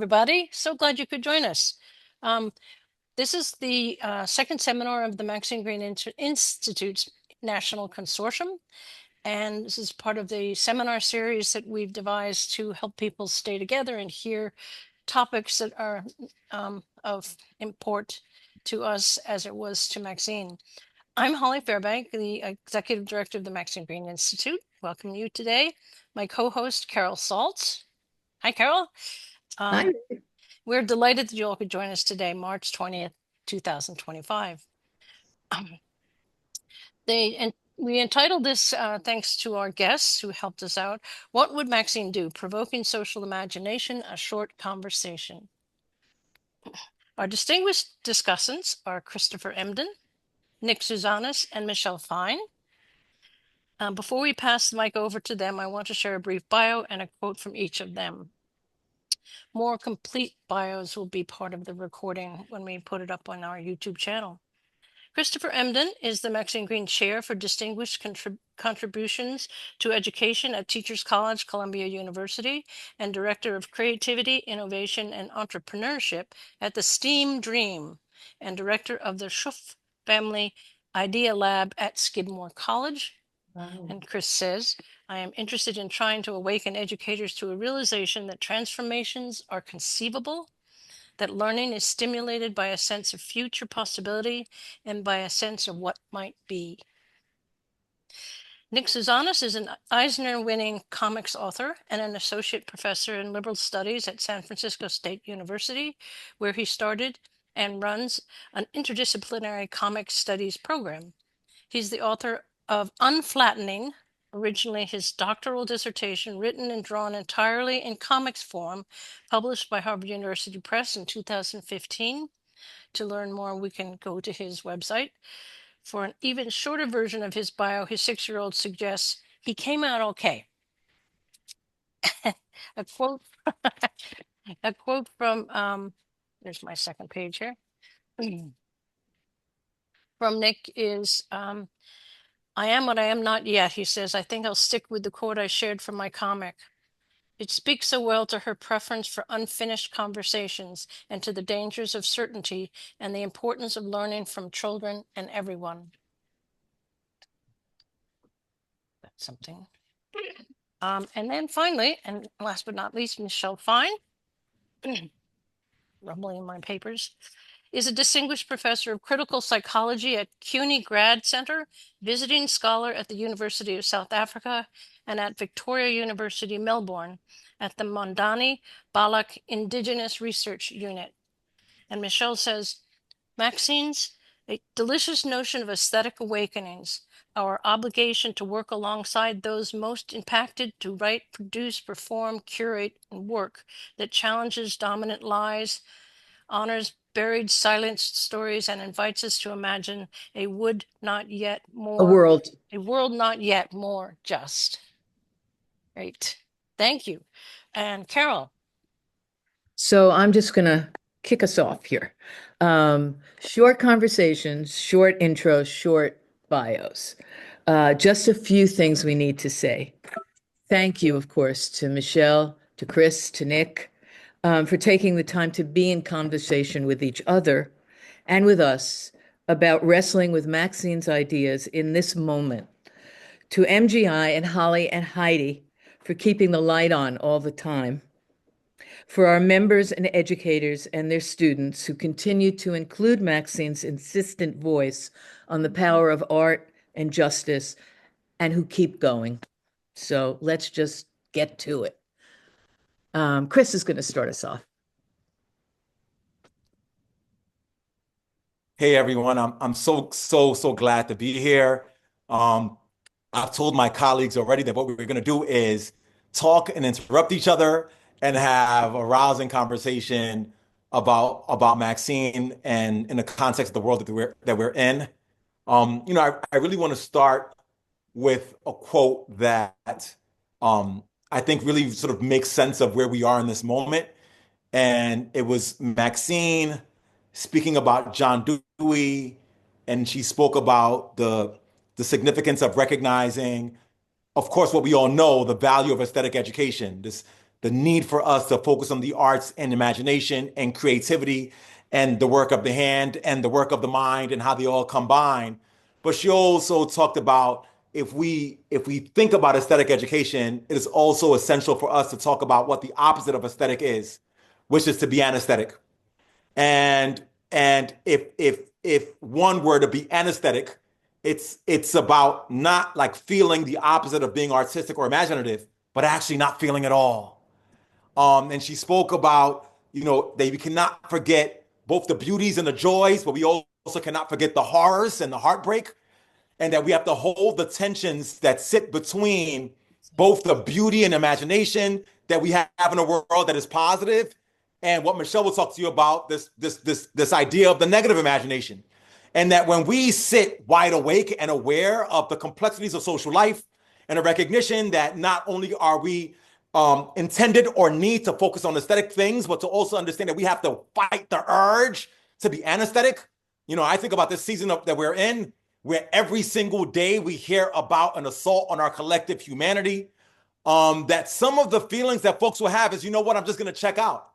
everybody. So glad you could join us. This is the second seminar of the Maxine Green Institute's National Consortium, and this is part of the seminar series that we've devised to help people stay together and hear topics that are of import to us as it was to Maxine. I'm Holly Fairbank, the Executive Director of the Maxine Green Institute. Welcome you today. My co-host, Carol Saltz. Hi, Carol. Hi. We're delighted that you all could join us today, March 20th, 2025. We entitled this, thanks to our guests who helped us out, What Would Maxine Do? Provoking Social Imagination, a Short Conversation. Our distinguished discussants are Christopher Emdin, Nick Sousanis, and Michelle Fine. Before we pass the mic over to them, I want to share a brief bio and a quote from each of them. More complete bios will be part of the recording when we put it up on our YouTube channel. Christopher Emdin is the Maxine Green Chair for Distinguished Contributions to Education at Teachers College, Columbia University, and Director of Creativity, Innovation, and Entrepreneurship at the STEAM Dream, and Director of the Schuff Family Idea Lab at Skidmore College. Wow. And Chris says, I am interested in trying to awaken educators to a realization that transformations are conceivable, that learning is stimulated by a sense of future possibility and by a sense of what might be. Nick Sousanis is an Eisner-winning comics author and an associate professor in liberal studies at San Francisco State University, where he started and runs an interdisciplinary comics studies program. He's the author of Unflattening, originally his doctoral dissertation written and drawn entirely in comics form, published by Harvard University Press in 2015. To learn more, we can go to his website. For an even shorter version of his bio, his 6-year-old suggests he came out okay. a quote from, there's my second page here, from Nick is, I am what I am not yet, he says. I think I'll stick with the quote I shared from my comic. It speaks so well to her preference for unfinished conversations and to the dangers of certainty and the importance of learning from children and everyone. That's something. And then finally, and last but not least, Michelle Fine, rumbling in my papers, is a distinguished professor of critical psychology at CUNY Grad Center, visiting scholar at the University of South Africa, and at Victoria University, Melbourne, at the Mondani Balak Indigenous Research Unit. And Michelle says, Maxine's a delicious notion of aesthetic awakenings, our obligation to work alongside those most impacted to write, produce, perform, curate, and work that challenges dominant lies, honors buried silenced stories, and invites us to imagine a world not yet more just. Great. Thank you. And Carol. So I'm just going to kick us off here. Short conversations, short intros, short bios. Just a few things we need to say. Thank you, of course, to Michelle, to Chris, to Nick, for taking the time to be in conversation with each other and with us about wrestling with Maxine's ideas in this moment. To MGI and Holly and Heidi for keeping the light on all the time. For our members and educators and their students who continue to include Maxine's insistent voice on the power of art and justice and who keep going. So let's just get to it. Chris is going to start us off. Hey everyone, I'm so glad to be here. I've told my colleagues already that what we're going to do is talk and interrupt each other and have a rousing conversation about Maxine and in the context of the world that we're in. I really want to start with a quote that I think really sort of makes sense of where we are in this moment. And it was Maxine speaking about John Dewey, and she spoke about the significance of recognizing, of course, what we all know, the value of aesthetic education, the need for us to focus on the arts and imagination and creativity and the work of the hand and the work of the mind and how they all combine. But she also talked about if we think about aesthetic education, it is also essential for us to talk about what the opposite of aesthetic is, which is to be anesthetic. And if one were to be anesthetic, it's about not like feeling the opposite of being artistic or imaginative, but actually not feeling at all. And she spoke about, that we cannot forget both the beauties and the joys, but we also cannot forget the horrors and the heartbreak, and that we have to hold the tensions that sit between both the beauty and imagination that we have in a world that is positive, and what Michelle will talk to you about, this idea of the negative imagination. And that when we sit wide awake and aware of the complexities of social life and a recognition that not only are we intended or need to focus on aesthetic things, but to also understand that we have to fight the urge to be anesthetic. I think about this season that we're in, where every single day we hear about an assault on our collective humanity. That some of the feelings that folks will have is, you know what, I'm just going to check out.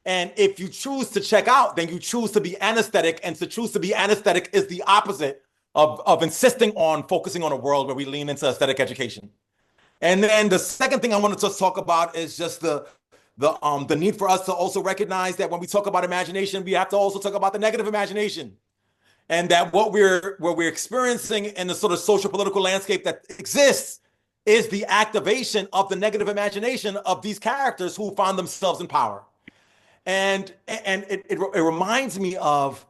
And if you choose to check out, then you choose to be anesthetic. And to choose to be anesthetic is the opposite of insisting on focusing on a world where we lean into aesthetic education. And then the second thing I wanted to talk about is just the need for us to also recognize that when we talk about imagination, we have to also talk about the negative imagination. And that what we're experiencing in the sort of social political landscape that exists is the activation of the negative imagination of these characters who find themselves in power. And it reminds me of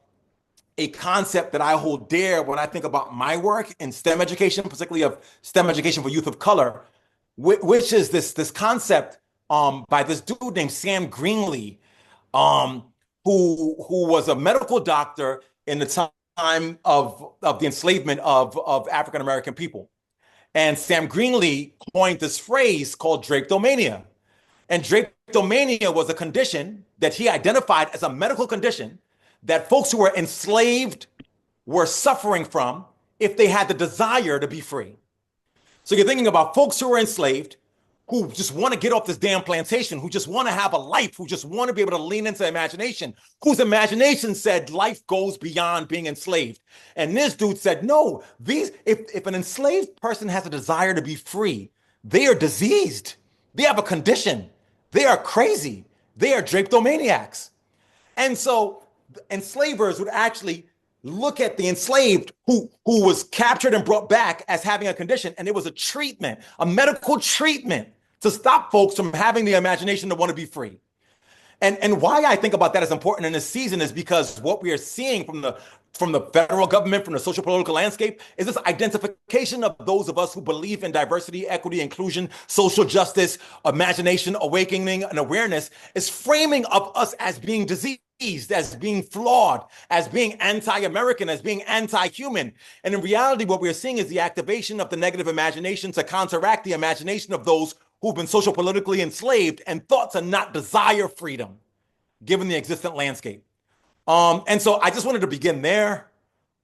a concept that I hold dear when I think about my work in STEM education, particularly of STEM education for youth of color, which is this concept by this dude named Sam Greenlee, um, who was a medical doctor in the time of the enslavement of African American people. And Sam Greenlee coined this phrase called drapetomania. And drapetomania was a condition that he identified as a medical condition that folks who were enslaved were suffering from if they had the desire to be free. So you're thinking about folks who are enslaved, who just want to get off this damn plantation, who just want to have a life, who just want to be able to lean into imagination, whose imagination said life goes beyond being enslaved. And this dude said, no, if an enslaved person has a desire to be free, they are diseased. They have a condition. They are crazy. They are drapetomaniacs. And so enslavers would actually look at the enslaved who was captured and brought back as having a condition, and it was a treatment, a medical treatment to stop folks from having the imagination to want to be free. And why I think about that as important in this season is because what we are seeing from the federal government, from the social political landscape, is this identification of those of us who believe in diversity, equity, inclusion, social justice, imagination, awakening, and awareness, is framing of us as being diseased, as being flawed, as being anti-American, as being anti-human. And in reality, what we're seeing is the activation of the negative imagination to counteract the imagination of those who've been social politically enslaved and thought to not desire freedom, given the existent landscape. And so I just wanted to begin there.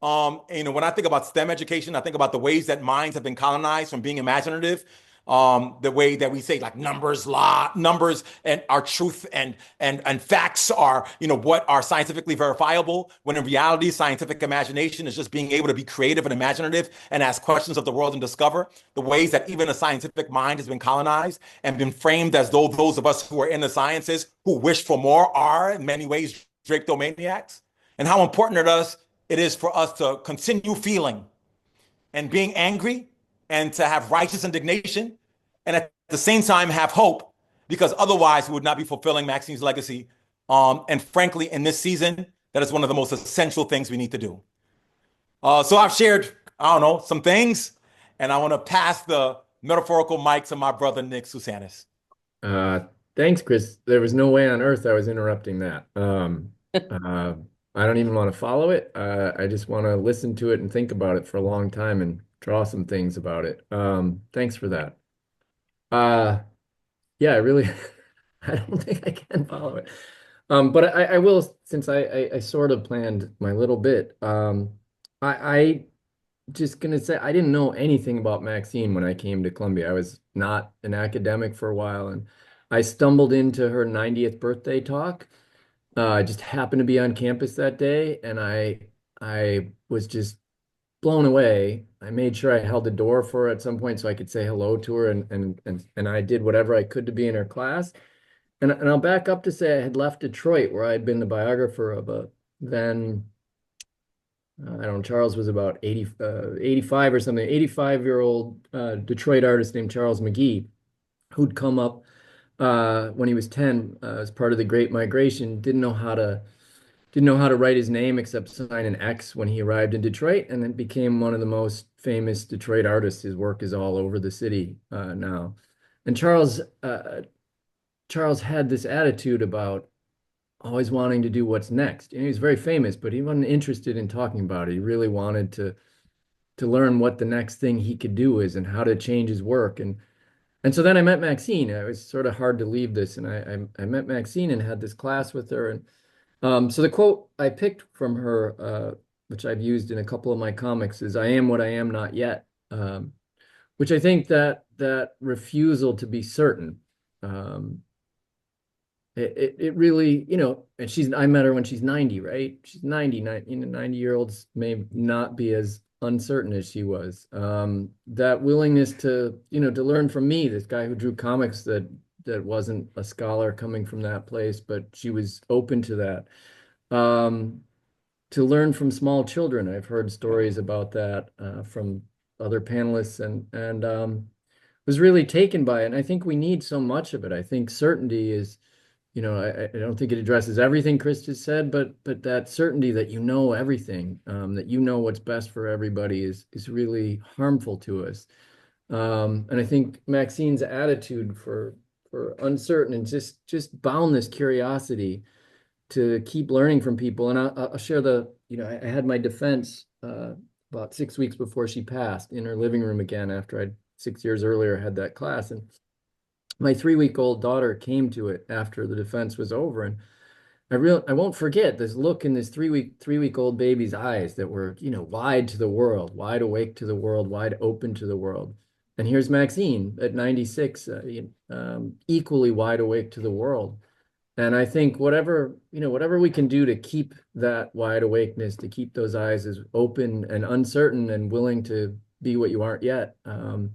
When I think about STEM education, I think about the ways that minds have been colonized from being imaginative. The way that we say like numbers and our truth and facts are, what are scientifically verifiable, when in reality, scientific imagination is just being able to be creative and imaginative and ask questions of the world and discover the ways that even a scientific mind has been colonized and been framed as though those of us who are in the sciences who wish for more are in many ways drapetomaniacs, and how important it is for us to continue feeling and being angry and to have righteous indignation and at the same time have hope, because otherwise we would not be fulfilling Maxine's legacy. And frankly, in this season, that is one of the most essential things we need to do. So I've shared, I don't know, some things, and I want to pass the metaphorical mic to my brother, Nick Sousanis. Thanks, Chris. There was no way on earth I was interrupting that. I don't even want to follow it. I just want to listen to it and think about it for a long time and draw some things about it. Thanks for that. Yeah, I really, I don't think I can follow it. But I will, since I sort of planned my little bit. I just gonna say I didn't know anything about Maxine when I came to Columbia. I was not an academic for a while, and I stumbled into her 90th birthday talk. I just happened to be on campus that day, and I was just blown away. I made sure I held the door for her at some point so I could say hello to her, and I did whatever I could to be in her class. And I'll back up to say I had left Detroit, where I'd been the biographer of a then I don't know, Charles was about 85 or something, 85-year-old Detroit artist named Charles McGee, who'd come up when he was 10 as part of the Great Migration, didn't know how to write his name except sign an X when he arrived in Detroit, and then became one of the most famous Detroit artists. His work is all over the city now. And Charles had this attitude about always wanting to do what's next. And he was very famous, but he wasn't interested in talking about it. He really wanted to learn what the next thing he could do is and how to change his work. And so then I met Maxine. It was sort of hard to leave this, and I met Maxine and had this class with her. And so the quote I picked from her, which I've used in a couple of my comics, is "I am what I am not yet," which I think that refusal to be certain. Um, it really, and I met her when she's 90, right? She's 99, 90-year-olds may not be as uncertain as she was. That willingness to learn from me, this guy who drew comics that wasn't a scholar coming from that place, but she was open to that. To learn from small children. I've heard stories about that from other panelists, and was really taken by it. And I think we need so much of it. I think certainty is, I don't think it addresses everything Chris just said, but that certainty that everything, that what's best for everybody is really harmful to us. And I think Maxine's attitude for uncertain and just boundless curiosity to keep learning from people. And I'll share I had my defense about 6 weeks before she passed in her living room again after I'd 6 years earlier had that class. And my 3-week-old daughter came to it after the defense was over, and I won't forget this look in this three-week-old baby's eyes that were, wide to the world, wide awake to the world, wide open to the world. And here's Maxine at 96, equally wide awake to the world. And I think whatever we can do to keep that wide awakeness, to keep those eyes as open and uncertain and willing to be what you aren't yet, I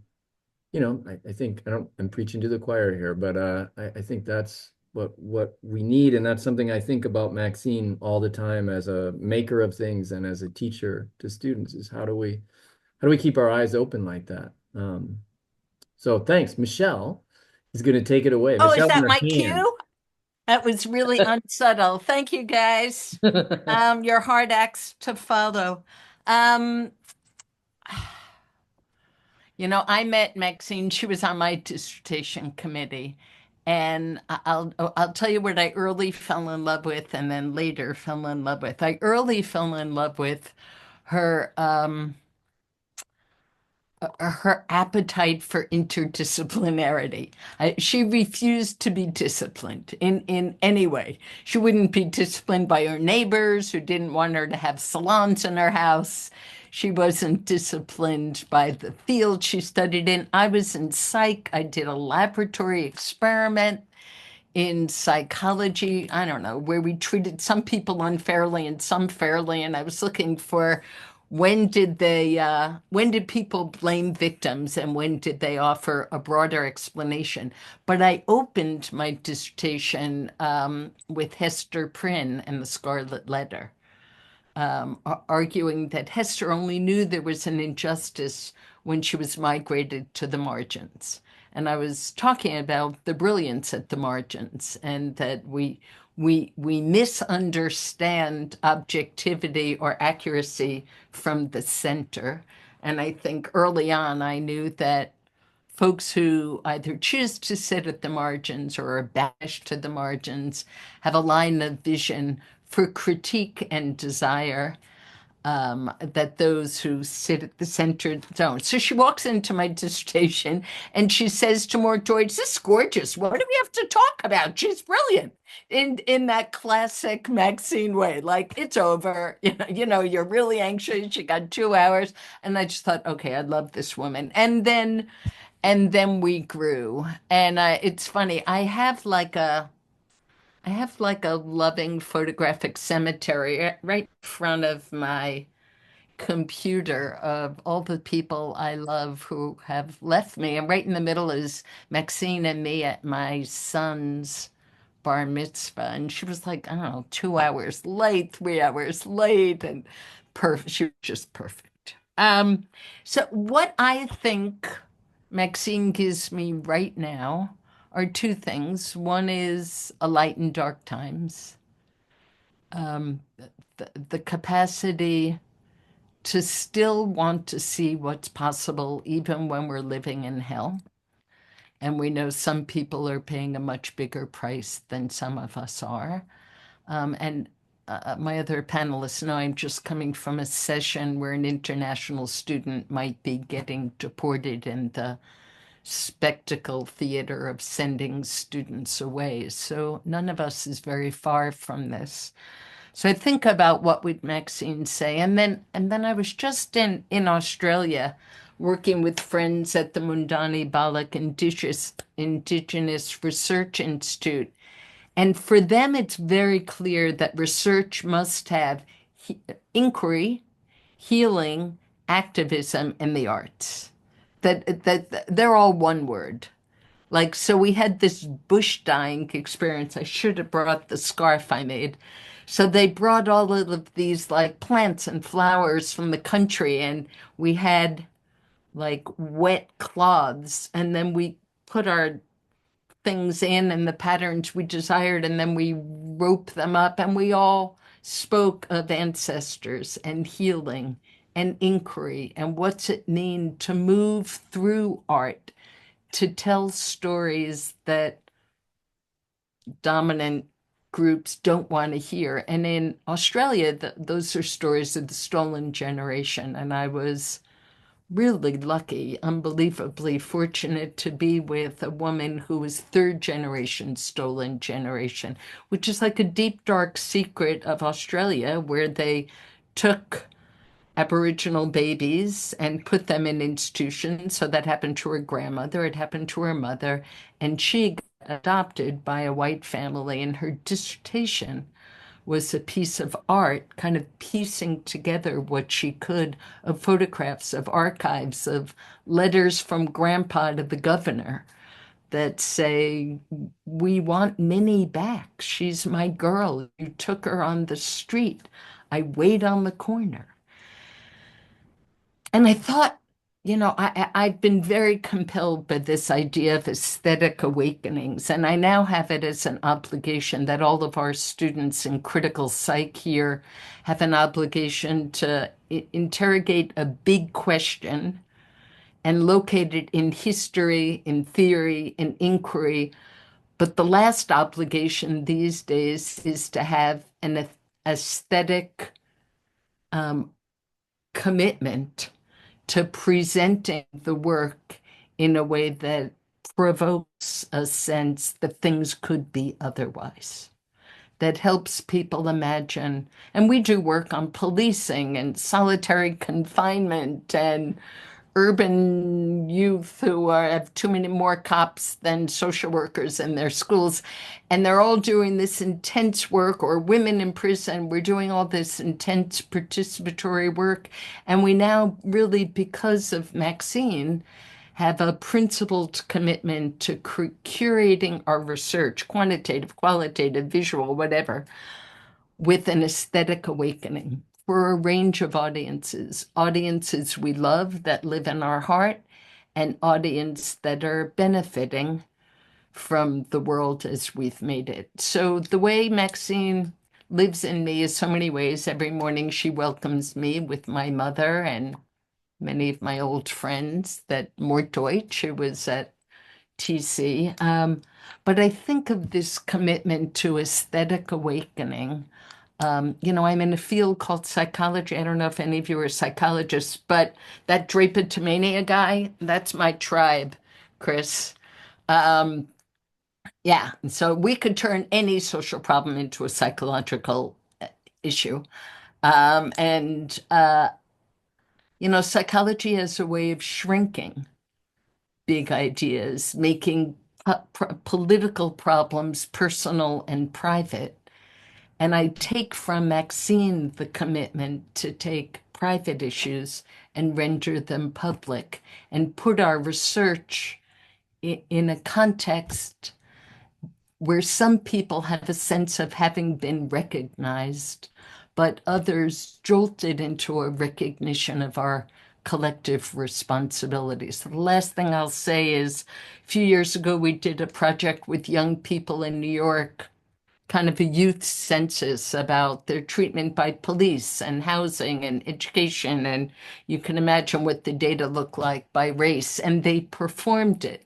think I'm preaching to the choir here, but I think that's what we need, and that's something I think about Maxine all the time as a maker of things and as a teacher to students, is how do we keep our eyes open like that? So thanks. Michelle is going to take it away. Oh, is Michelle's in that her my hand. cue? That was really unsubtle. Thank you, guys. Your hard acts to follow. Um, I met Maxine. She was on my dissertation committee, and I'll tell you what I early fell in love with, and then later fell in love with. I early fell in love with her. Her appetite for interdisciplinarity. She refused to be disciplined in any way. She wouldn't be disciplined by her neighbors who didn't want her to have salons in her house. She wasn't disciplined by the field she studied in. I was in psych. I did a laboratory experiment in psychology, I don't know, where we treated some people unfairly and some fairly. And I was looking for when did people blame victims and when did they offer a broader explanation? But I opened my dissertation with Hester Prynne and the Scarlet Letter, arguing that Hester only knew there was an injustice when she was migrated to the margins. And I was talking about the brilliance at the margins, and that we misunderstand objectivity or accuracy from the center. And I think early on I knew that folks who either choose to sit at the margins or are banished to the margins have a line of vision for critique and desire. that those who sit at the center don't. So she walks into my dissertation and she says to Mark George, "This is gorgeous. What do we have to talk about? She's brilliant." In that classic Maxine way, like it's over. You're really anxious. You got 2 hours, and I just thought, okay, I love this woman. And then we grew, and it's funny. I have like a loving photographic cemetery right in front of my computer of all the people I love who have left me. And right in the middle is Maxine and me at my son's bar mitzvah. And she was like, I don't know, 2 hours late, 3 hours late, and perfect. She was just perfect. So what I think Maxine gives me right now are two things. One is a light in dark times, um, the capacity to still want to see what's possible even when we're living in hell. And we know some people are paying a much bigger price than some of us are. And my other panelists know I'm just coming from a session where an international student might be getting deported in the spectacle theater of sending students away. So none of us is very far from this. So I think about what would Maxine say, and then I was just in Australia working with friends at the Mundani Balak Indigenous Research Institute. And for them, it's very clear that research must have inquiry, healing, activism, and the arts. That they're all one word. Like, so we had this bush dyeing experience. I should have brought the scarf I made. So they brought all of these like plants and flowers from the country, and we had like wet cloths, and then we put our things in and the patterns we desired, and then we rope them up, and we all spoke of ancestors and healing and inquiry and what's it mean to move through art, to tell stories that dominant groups don't want to hear. And in Australia, those are stories of the stolen generation. And I was really lucky, unbelievably fortunate to be with a woman who was third generation stolen generation, which is like a deep, dark secret of Australia, where they took Aboriginal babies and put them in institutions. So that happened to her grandmother, it happened to her mother, and she got adopted by a white family. And her dissertation was a piece of art, kind of piecing together what she could of photographs, of archives, of letters from grandpa to the governor that say, "We want Minnie back. She's my girl. You took her on the street. I wait on the corner." And I thought, I've been very compelled by this idea of aesthetic awakenings, and I now have it as an obligation that all of our students in critical psych here have an obligation to interrogate a big question and locate it in history, in theory, in inquiry. But the last obligation these days is to have an aesthetic commitment to presenting the work in a way that provokes a sense that things could be otherwise, that helps people imagine. And we do work on policing and solitary confinement and urban youth who have too many more cops than social workers in their schools. And they're all doing this intense work, or women in prison. We're doing all this intense participatory work. And we now really, because of Maxine, have a principled commitment to curating our research, quantitative, qualitative, visual, whatever, with an aesthetic awakening for a range of audiences we love that live in our heart, and audience that are benefiting from the world as we've made it. So the way Maxine lives in me is so many ways. Every morning she welcomes me with my mother and many of my old friends, that Mort Deutsch, who was at TC. But I think of this commitment to aesthetic awakening I'm in a field called psychology. I don't know if any of you are psychologists, but that drapetomania guy, that's my tribe, Chris. Yeah, and so we could turn any social problem into a psychological issue. And psychology has a way of shrinking big ideas, making political problems personal and private. And I take from Maxine the commitment to take private issues and render them public and put our research in a context where some people have a sense of having been recognized, but others jolted into a recognition of our collective responsibilities. The last thing I'll say is a few years ago, we did a project with young people in New York, kind of a youth census about their treatment by police and housing and education. And you can imagine what the data looked like by race. And they performed it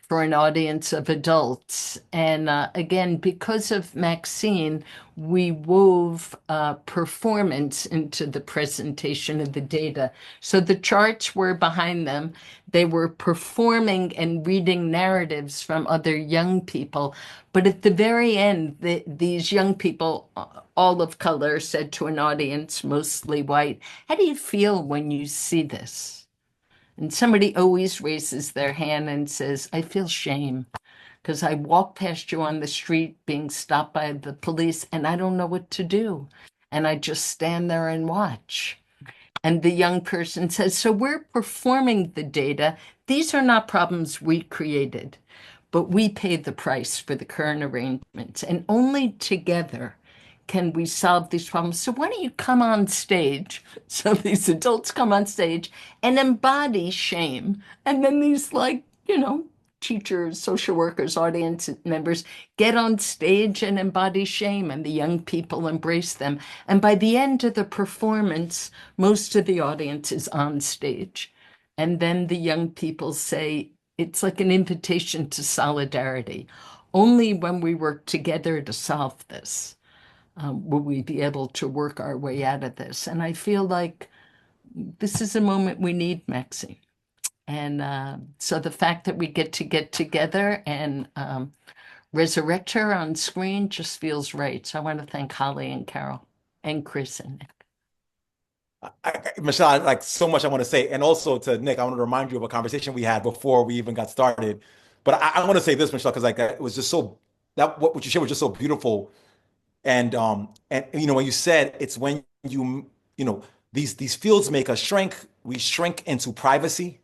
for an audience of adults. And again, because of Maxine, we wove performance into the presentation of the data. So the charts were behind them. They were performing and reading narratives from other young people. But at the very end, these young people, all of color, said to an audience, mostly white, "How do you feel when you see this?" And somebody always raises their hand and says, "I feel shame because I walk past you on the street being stopped by the police and I don't know what to do. And I just stand there and watch." And the young person says, "So we're performing the data. These are not problems we created, but we paid the price for the current arrangements. And only together can we solve these problems. So why don't you come on stage?" So these adults come on stage and embody shame. And then these teachers, social workers, audience members get on stage and embody shame, and the young people embrace them. And by the end of the performance, most of the audience is on stage. And then the young people say, it's like an invitation to solidarity. Only when we work together to solve this will we be able to work our way out of this. And I feel like this is a moment we need, Maxine. And so the fact that we get together and resurrect her on screen just feels right. So I want to thank Holly and Carol and Chris and Nick. Michelle, like so much I want to say. And also to Nick, I want to remind you of a conversation we had before we even got started. But I want to say this, Michelle, because like it was just so that what you shared was just so beautiful. And when you said it's when these fields make us shrink, we shrink into privacy,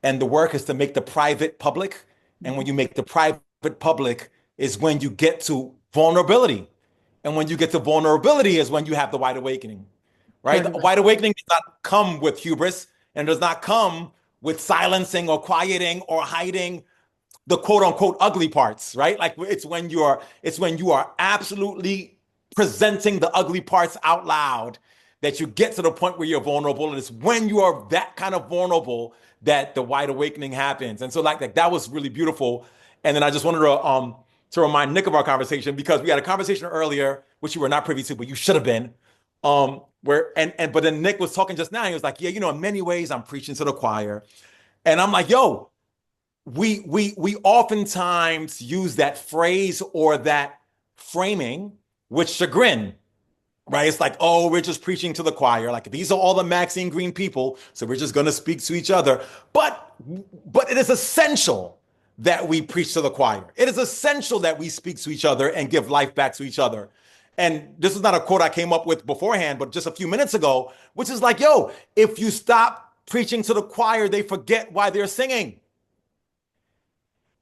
and the work is to make the private public. And when you make the private public is when you get to vulnerability. And when you get to vulnerability is when you have the wide awakening, right? The wide awakening does not come with hubris and does not come with silencing or quieting or hiding the quote unquote ugly parts, right? Like it's when you are absolutely presenting the ugly parts out loud that you get to the point where you're vulnerable. And it's when you are that kind of vulnerable that the wide awakening happens. And so like that was really beautiful. And then I just wanted to remind Nick of our conversation, because we had a conversation earlier, which you were not privy to, but you should have been. But then Nick was talking just now. He was like, yeah, in many ways I'm preaching to the choir. And I'm like, yo, we oftentimes use that phrase or that framing with chagrin, right? It's like, oh, we're just preaching to the choir. Like these are all the Maxine Green people, so we're just going to speak to each other. But it is essential that we preach to the choir. It is essential that we speak to each other and give life back to each other. And this is not a quote I came up with beforehand, but just a few minutes ago, which is like, yo, if you stop preaching to the choir, they forget why they're singing.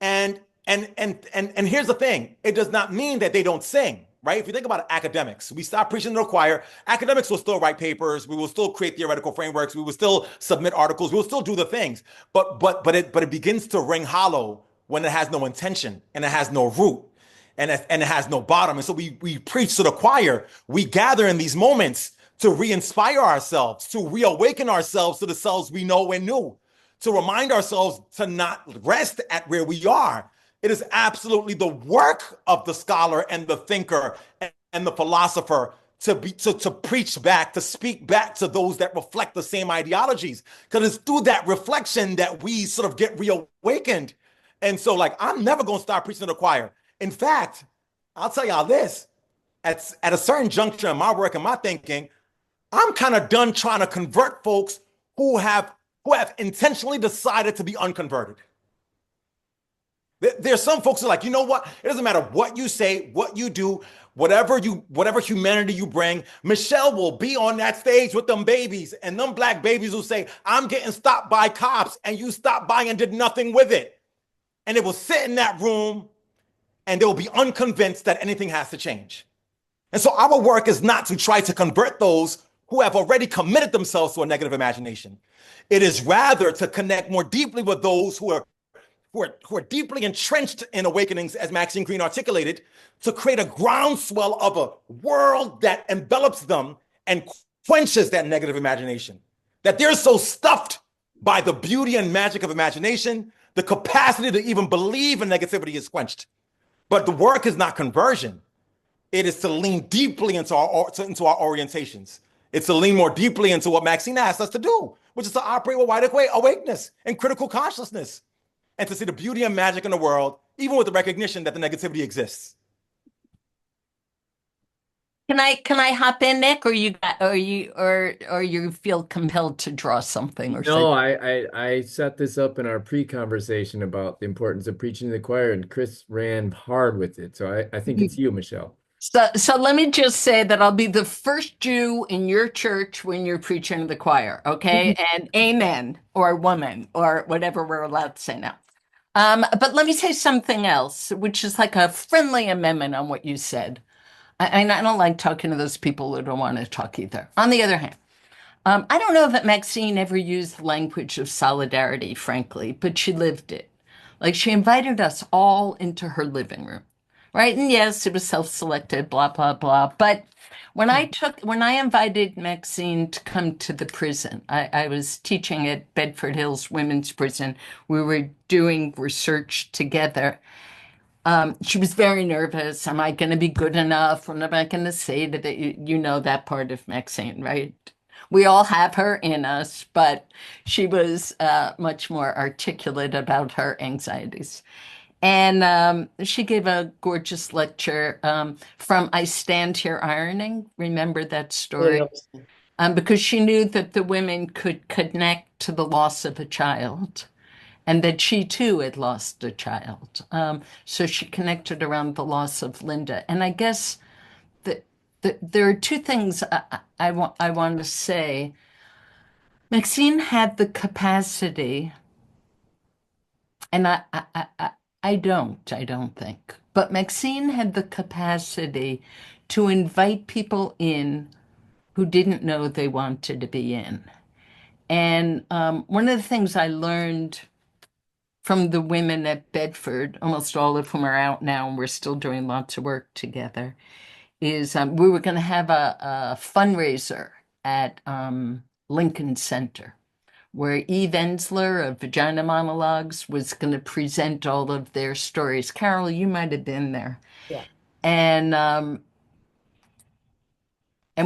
And here's the thing. It does not mean that they don't sing, right? If you think about academics, we stop preaching to the choir. Academics will still write papers. We will still create theoretical frameworks. We will still submit articles. We will still do the things. But it begins to ring hollow when it has no intention and it has no root and it has no bottom. And so we preach to the choir. We gather in these moments to re-inspire ourselves, to reawaken ourselves to the selves we know and knew, to remind ourselves to not rest at where we are. It is absolutely the work of the scholar and the thinker and the philosopher to preach back, to speak back to those that reflect the same ideologies. Because it's through that reflection that we sort of get reawakened. And so, like, I'm never going to stop preaching to the choir. In fact, I'll tell y'all this, at a certain juncture in my work and my thinking, I'm kind of done trying to convert folks who have intentionally decided to be unconverted. There's some folks who are like, you know what? It doesn't matter what you say, what you do, whatever humanity you bring. Michelle will be on that stage with them babies, and them black babies will say, I'm getting stopped by cops, and you stopped by and did nothing with it. And it will sit in that room, and they will be unconvinced that anything has to change. And so our work is not to try to convert those who have already committed themselves to a negative imagination. It is rather to connect more deeply with those who are deeply entrenched in awakenings, as Maxine Green articulated, to create a groundswell of a world that envelops them and quenches that negative imagination. That they're so stuffed by the beauty and magic of imagination, the capacity to even believe in negativity is quenched. But the work is not conversion. It is to lean deeply into our orientations. It's to lean more deeply into what Maxine asked us to do, which is to operate with wide awakeness and critical consciousness, and to see the beauty and magic in the world, even with the recognition that the negativity exists. Can I hop in, Nick, or you feel compelled to draw something or No, say? I set this up in our pre-conversation about the importance of preaching to the choir, and Chris ran hard with it. So I think it's you, Michelle. So let me just say that I'll be the first Jew in your church when you're preaching to the choir, okay? And amen, or woman, or whatever we're allowed to say now. But let me say something else, which is like a friendly amendment on what you said. I don't like talking to those people who don't want to talk either. On the other hand, I don't know that Maxine ever used the language of solidarity, frankly, but she lived it. Like she invited us all into her living room, right? And yes, it was self-selected, blah, blah, blah. But when I invited Maxine to come to the prison, I was teaching at Bedford Hills Women's Prison. We were doing research together. She was very nervous. Am I going to be good enough? What am I going to say to the, you know, that part of Maxine, right? We all have her in us, but she was much more articulate about her anxieties. And she gave a gorgeous lecture from I Stand Here Ironing. Remember that story? Because she knew that the women could connect to the loss of a child and that she too had lost a child. So she connected around the loss of Linda. And I guess that there are two things I want to say. Maxine had the capacity, and I don't think, but Maxine had the capacity to invite people in who didn't know they wanted to be in. And one of the things I learned from the women at Bedford, almost all of whom are out now, and we're still doing lots of work together, is we were going to have a fundraiser at Lincoln Center, where Eve Ensler of Vagina Monologues was going to present all of their stories. Carol, you might have been there. Yeah. And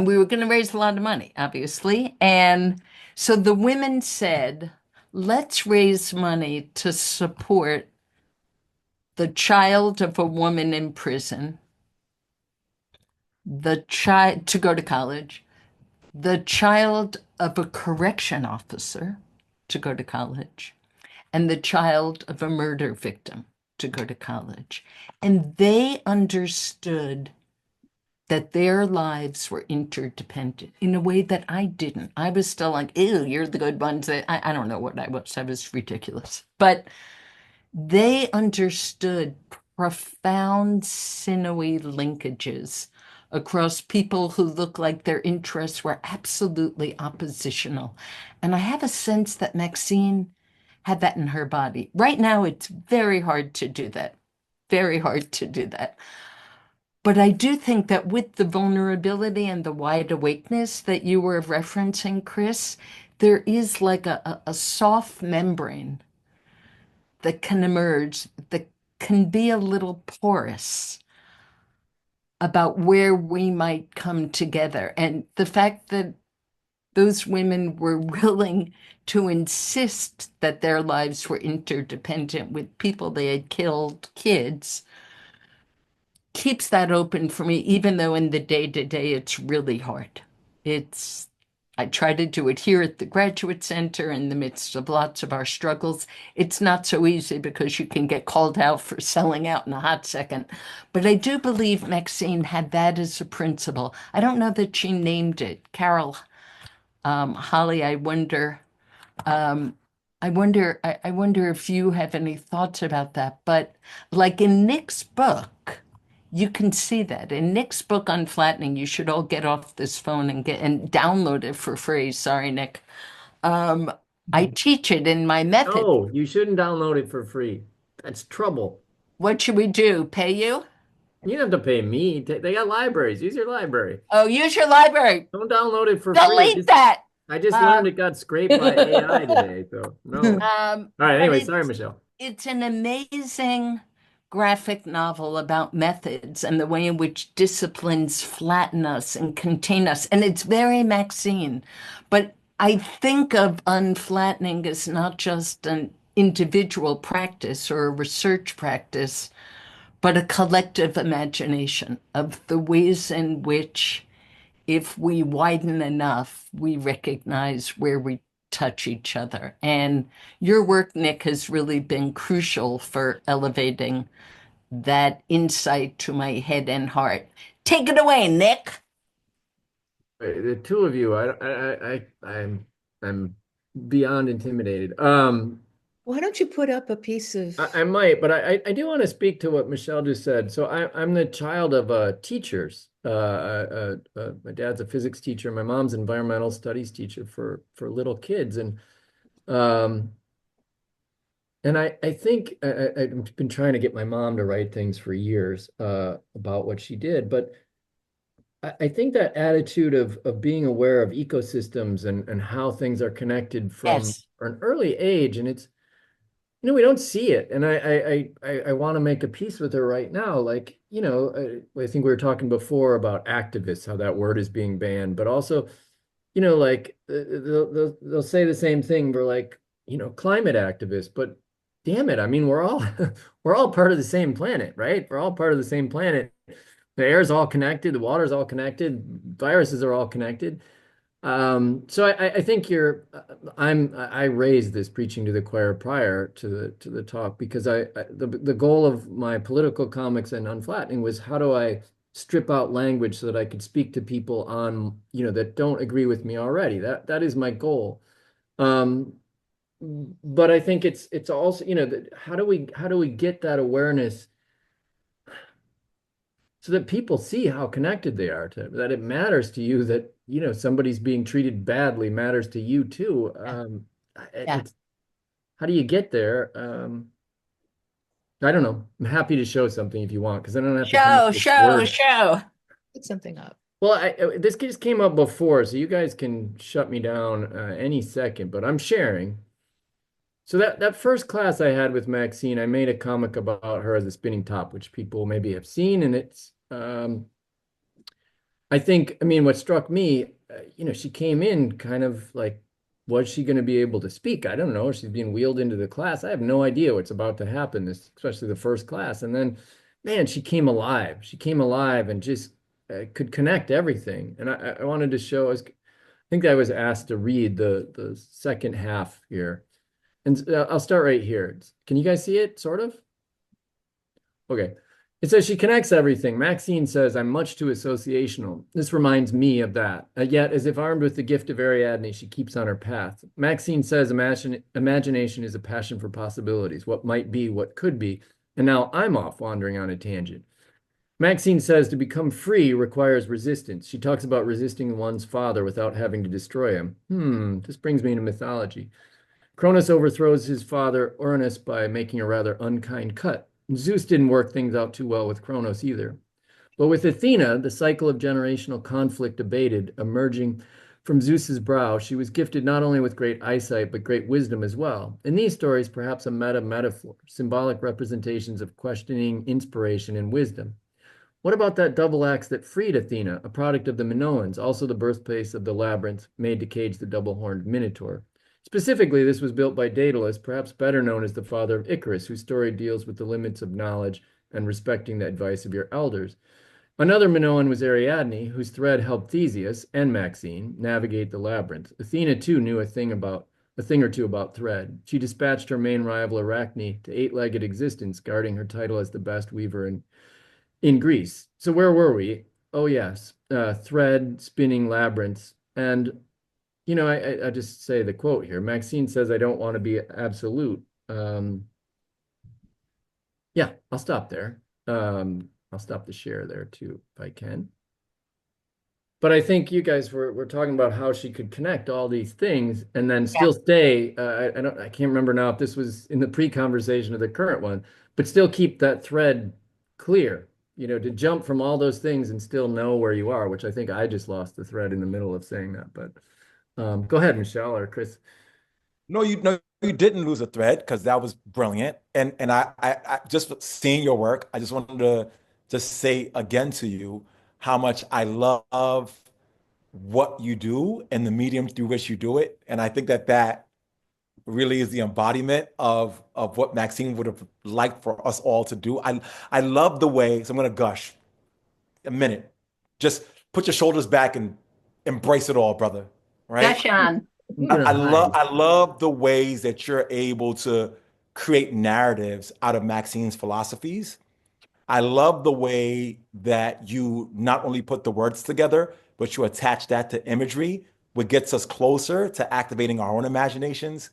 we were going to raise a lot of money, obviously. And so the women said, let's raise money to support the child of a woman in prison, the child to go to college, the child of a correction officer to go to college, and the child of a murder victim to go to college. And they understood that their lives were interdependent in a way that I didn't. I was still like, ew, you're the good ones. I don't know what I was. I was ridiculous. But they understood profound sinewy linkages across people who look like their interests were absolutely oppositional. And I have a sense that Maxine had that in her body. Right now, it's very hard to do that. Very hard to do that. But I do think that with the vulnerability and the wide awakeness that you were referencing, Chris, there is like a soft membrane that can emerge, that can be a little porous about where we might come together. And the fact that those women were willing to insist that their lives were interdependent with people they had killed, kids, keeps that open for me, even though in the day-to-day it's really hard. I try to do it here at the Graduate Center in the midst of lots of our struggles. It's not so easy because you can get called out for selling out in a hot second. But I do believe Maxine had that as a principle. I don't know that she named it. Carol, Holly, um, I wonder if you have any thoughts about that. But like in Nick's book, you can see that in Nick's book on flattening. You should all get off this phone and download it for free. Sorry, Nick. I teach it in my method. No, you shouldn't download it for free. That's trouble. What should we do? Pay you? You don't have to pay me. They got libraries. Use your library. Oh, use your library. Don't download it for free. Delete that. I just learned it got scraped by AI today. So no. All right. Anyway, sorry, Michelle. It's an amazing graphic novel about methods and the way in which disciplines flatten us and contain us. And it's very Maxine. But I think of unflattening as not just an individual practice or a research practice, but a collective imagination of the ways in which, if we widen enough, we recognize where we touch each other. And your work, Nick, has really been crucial for elevating that insight to my head and heart. Take it away, Nick. The two of you, I'm beyond intimidated. Why don't you put up a piece of? I might, but I do want to speak to what Michelle just said. So I'm the child of teachers. My dad's a physics teacher. My mom's an environmental studies teacher for little kids, and I think I've been trying to get my mom to write things for years about what she did, but I think that attitude of being aware of ecosystems and how things are connected from Yes. an early age, and it's, we don't see it. And I want to make a peace with her right now. Like, I think we were talking before about activists, how that word is being banned, but also, like they'll say the same thing for like, climate activists, but damn it. I mean, we're all part of the same planet, right? We're all part of the same planet. The air's all connected, the water's all connected, viruses are all connected. So I think I raised this preaching to the choir prior to the talk, because the goal of my political comics and unflattening was, how do I strip out language so that I could speak to people on, that don't agree with me already. That is my goal. But I think it's also, how do we get that awareness so that people see how connected they are, that it matters to you, that, somebody's being treated badly matters to you too. Yeah. How do you get there? I don't know. I'm happy to show something if you want, because I don't have to come up with words. Show. Put something up. Well, this just came up before, so you guys can shut me down any second, but I'm sharing. So that first class I had with Maxine, I made a comic about her as a spinning top, which people maybe have seen, and it's I think, what struck me, she came in kind of like, was she going to be able to speak? I don't know. She's being wheeled into the class. I have no idea what's about to happen, especially the first class. And then, man, she came alive. She came alive and just could connect everything. And I wanted to show, I think I was asked to read the second half here. And I'll start right here. Can you guys see it, sort of? Okay. It says she connects everything. Maxine says, I'm much too associational. This reminds me of that. Yet, as if armed with the gift of Ariadne, she keeps on her path. Maxine says imagination is a passion for possibilities, what might be, what could be. And now I'm off wandering on a tangent. Maxine says to become free requires resistance. She talks about resisting one's father without having to destroy him. This brings me into mythology. Cronus overthrows his father Uranus by making a rather unkind cut. Zeus didn't work things out too well with Kronos either. But with Athena, the cycle of generational conflict abated, emerging from Zeus's brow. She was gifted not only with great eyesight, but great wisdom as well. In these stories, perhaps a metaphor, symbolic representations of questioning, inspiration, and wisdom. What about that double axe that freed Athena, a product of the Minoans, also the birthplace of the labyrinth made to cage the double-horned Minotaur? Specifically, this was built by Daedalus, perhaps better known as the father of Icarus, whose story deals with the limits of knowledge and respecting the advice of your elders. Another Minoan was Ariadne, whose thread helped Theseus and Maxine navigate the labyrinth. Athena, too, knew a thing or two about thread. She dispatched her main rival Arachne to eight-legged existence, guarding her title as the best weaver in Greece. So where were we? Oh, yes, thread, spinning labyrinths. And, I just say the quote here. Maxine says, I don't want to be absolute. Yeah, I'll stop there. I'll stop the share there too, if I can. But I think you guys were talking about how she could connect all these things and then still stay. I can't remember now if this was in the pre-conversation of the current one, but still keep that thread clear, to jump from all those things and still know where you are, which I think I just lost the thread in the middle of saying that. But go ahead, Michelle or Chris. No, you didn't lose a thread because that was brilliant. And I just seeing your work, I just wanted to just say again to you how much I love what you do and the medium through which you do it. And I think that really is the embodiment of what Maxine would have liked for us all to do. I love the way, so I'm gonna gush a minute. Just put your shoulders back and embrace it all, brother. Right? Gush on. I love the ways that you're able to create narratives out of Maxine's philosophies. I love the way that you not only put the words together, but you attach that to imagery, which gets us closer to activating our own imaginations.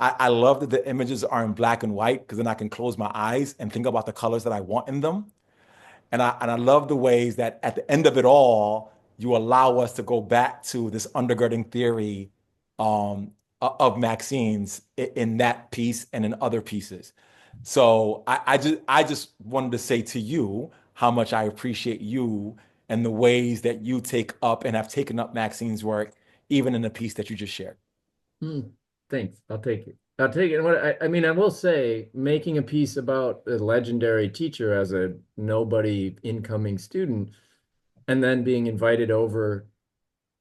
I love that the images are in black and white because then I can close my eyes and think about the colors that I want in them. And I love the ways that at the end of it all, you allow us to go back to this undergirding theory of Maxine's in that piece and in other pieces. So I just wanted to say to you how much I appreciate you and the ways that you take up and have taken up Maxine's work, even in the piece that you just shared. Thanks. I'll take it. I'll take it. I mean, I will say, making a piece about a legendary teacher as a nobody incoming student, and then being invited over,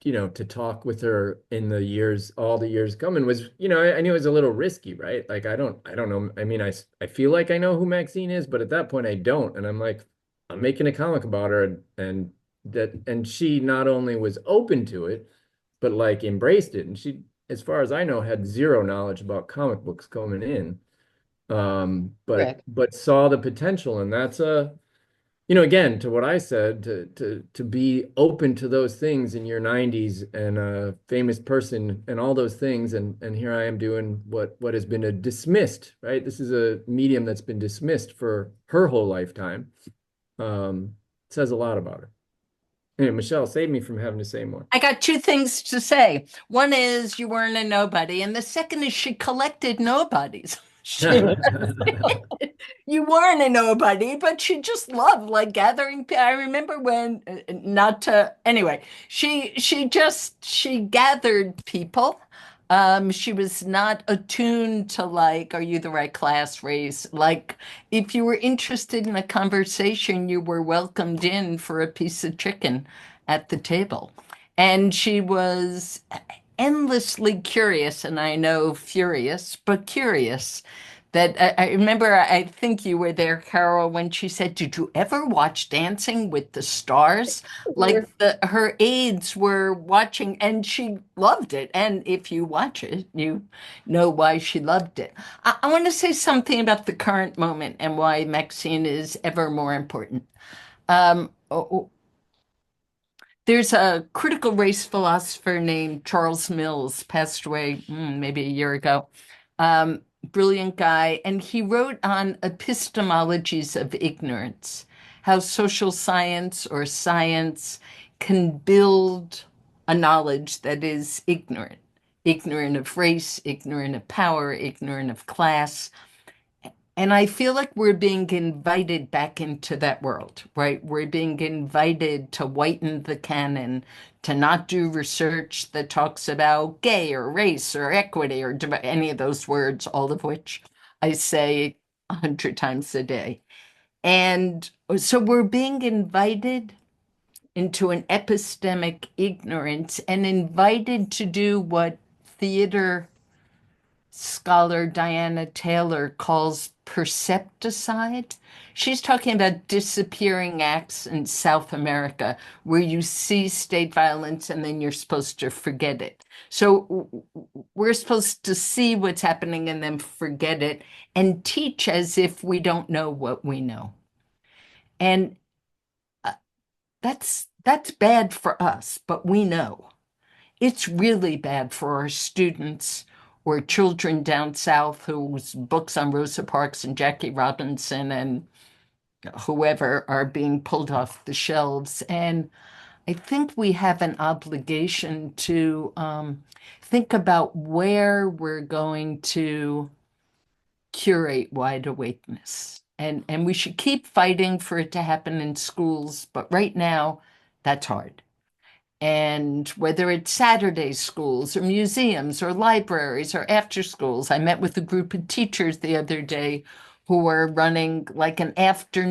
to talk with her in all the years coming was, I knew it was a little risky, right? Like, I don't know. I mean, I feel like I know who Maxine is, but at that point I don't. And I'm like, I'm making a comic about her, and she not only was open to it, but like embraced it. And she, as far as I know, had zero knowledge about comic books coming in. But saw the potential, and that's again, to what I said, to be open to those things in your 90s and a famous person and all those things, and here I am doing what has been dismissed, right? This is a medium that's been dismissed for her whole lifetime. Says a lot about her. Anyway, Michelle, save me from having to say more. I got two things to say. One is you weren't a nobody, and the second is she collected nobodies. You weren't a nobody, but she just loved like gathering. I remember when, not to anyway, she gathered people. She was not attuned to like, are you the right class, race? Like, if you were interested in a conversation, you were welcomed in for a piece of chicken at the table. And she was endlessly curious, and I know furious, but curious. That I remember, I think you were there, Carol, when she said, "Did you ever watch Dancing with the Stars?" Like her aides were watching, and she loved it. And if you watch it, you know why she loved it. I want to say something about the current moment and why Maxine is ever more important. There's a critical race philosopher named Charles Mills, passed away maybe a year ago. Brilliant guy. And he wrote on epistemologies of ignorance, how social science or science can build a knowledge that is ignorant of race, ignorant of power, ignorant of class. And I feel like we're being invited back into that world, right? We're being invited to whiten the canon, to not do research that talks about gay or race or equity or any of those words, all of which I say 100 times a day. And so we're being invited into an epistemic ignorance and invited to do what theater scholar Diana Taylor calls percepticide. She's talking about disappearing acts in South America where you see state violence and then you're supposed to forget it. So we're supposed to see what's happening and then forget it and teach as if we don't know what we know. And uh, that's bad for us, but we know. It's really bad for our students or children down south whose books on Rosa Parks and Jackie Robinson and whoever are being pulled off the shelves. And I think we have an obligation to think about where we're going to curate wide awakeness. And we should keep fighting for it to happen in schools, but right now, that's hard. And whether it's Saturday schools or museums or libraries or after schools, I met with a group of teachers the other day who were running like an after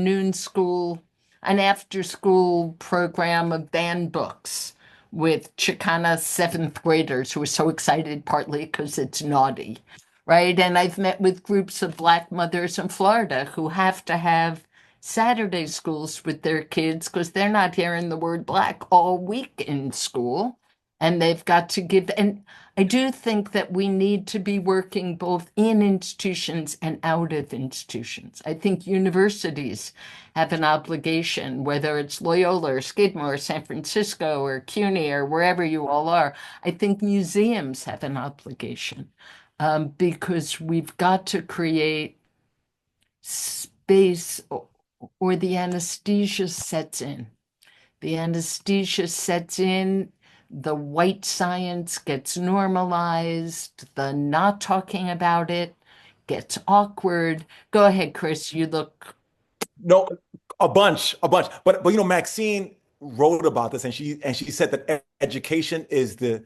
school program of banned books with Chicana seventh graders who are so excited, partly because it's naughty, right? And I've met with groups of Black mothers in Florida who have to have Saturday schools with their kids because they're not hearing the word Black all week in school. And they've got to give, and I do think that we need to be working both in institutions and out of institutions. I think universities have an obligation, whether it's Loyola or Skidmore or San Francisco or CUNY or wherever you all are. I think museums have an obligation because we've got to create space or the anesthesia sets in. The anesthesia sets in, the white science gets normalized, the not talking about it gets awkward. Go ahead, Chris, you look. No, a bunch, a bunch. But you know, Maxine wrote about this, and she said that education is the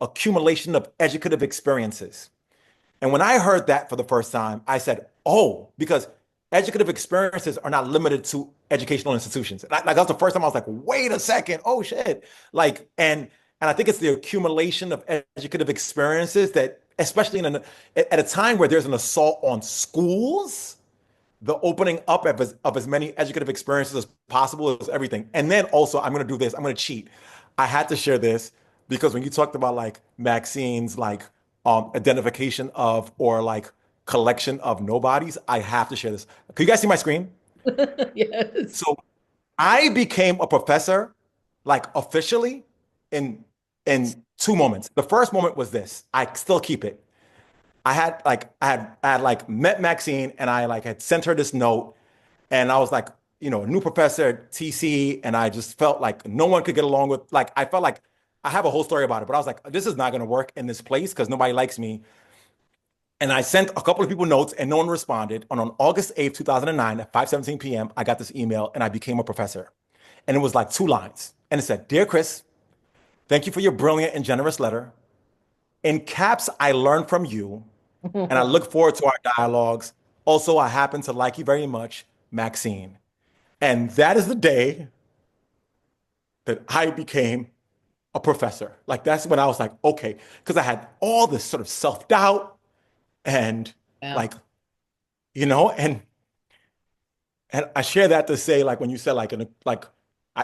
accumulation of educative experiences. And when I heard that for the first time, I said, "Oh," because educative experiences are not limited to educational institutions. Like that's the first time I was like, "Wait a second, oh shit!" Like, and I think it's the accumulation of educative experiences that, especially at a time where there's an assault on schools, the opening up of as many educative experiences as possible is everything. And then also, I'm going to do this. I'm going to cheat. I had to share this because when you talked about like Maxine's like identification of or like collection of nobodies, I have to share this. Can you guys see my screen? Yes. So I became a professor, like officially, in in two moments. The first moment was this. I still keep it. I had like met Maxine and I like had sent her this note and I was like, you know, a new professor at TC and I just felt like no one could get along with like I felt like I have a whole story about it, but I was like, this is not going to work in this place because nobody likes me. And I sent a couple of people notes and no one responded. And on August 8th, 2009 at 5:17 p.m., I got this email and I became a professor. And it was like two lines. And it said, "Dear Chris, thank you for your brilliant and generous letter. In caps, I learned from you and I look forward to our dialogues. Also, I happen to like you very much, Maxine." And that is the day that I became a professor. Like that's when I was like, okay, because I had all this sort of self-doubt and Yeah. like, you know, and I share that to say, like when you said like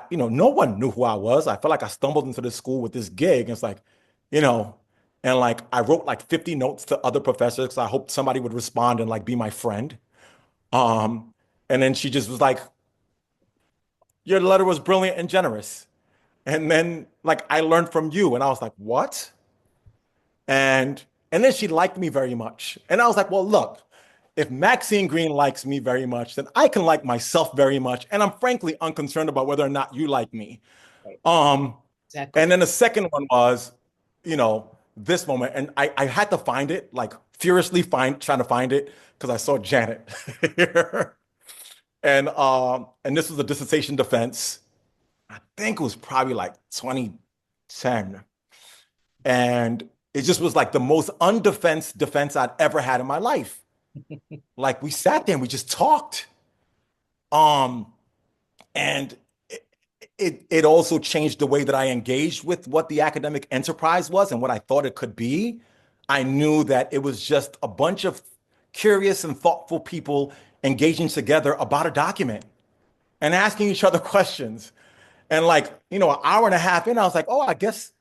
you know, no one knew who I was. I felt like I stumbled into the school with this gig. And it's like, you know, and like I wrote like 50 notes to other professors because I hoped somebody would respond and like be my friend. Um, and then she just was like, "Your letter was brilliant and generous." And then like I learned from you, and I was like, "What?" And then she liked me very much. And I was like, "Well, look, if Maxine Green likes me very much, then I can like myself very much. And I'm frankly unconcerned about whether or not you like me." Right. Um, Exactly. and then the second one was, you know, this moment. And I had to find it, like furiously trying to find it because I saw Janet here. And this was a dissertation defense. I think it was probably like 2010. And it just was like the most undefense defense I'd ever had in my life. Like we sat there and we just talked. Um, and it also changed the way that I engaged with what the academic enterprise was and what I thought it could be. I knew that it was just a bunch of curious and thoughtful people engaging together about a document and asking each other questions. And like, an hour and a half in, I was like, oh, I guess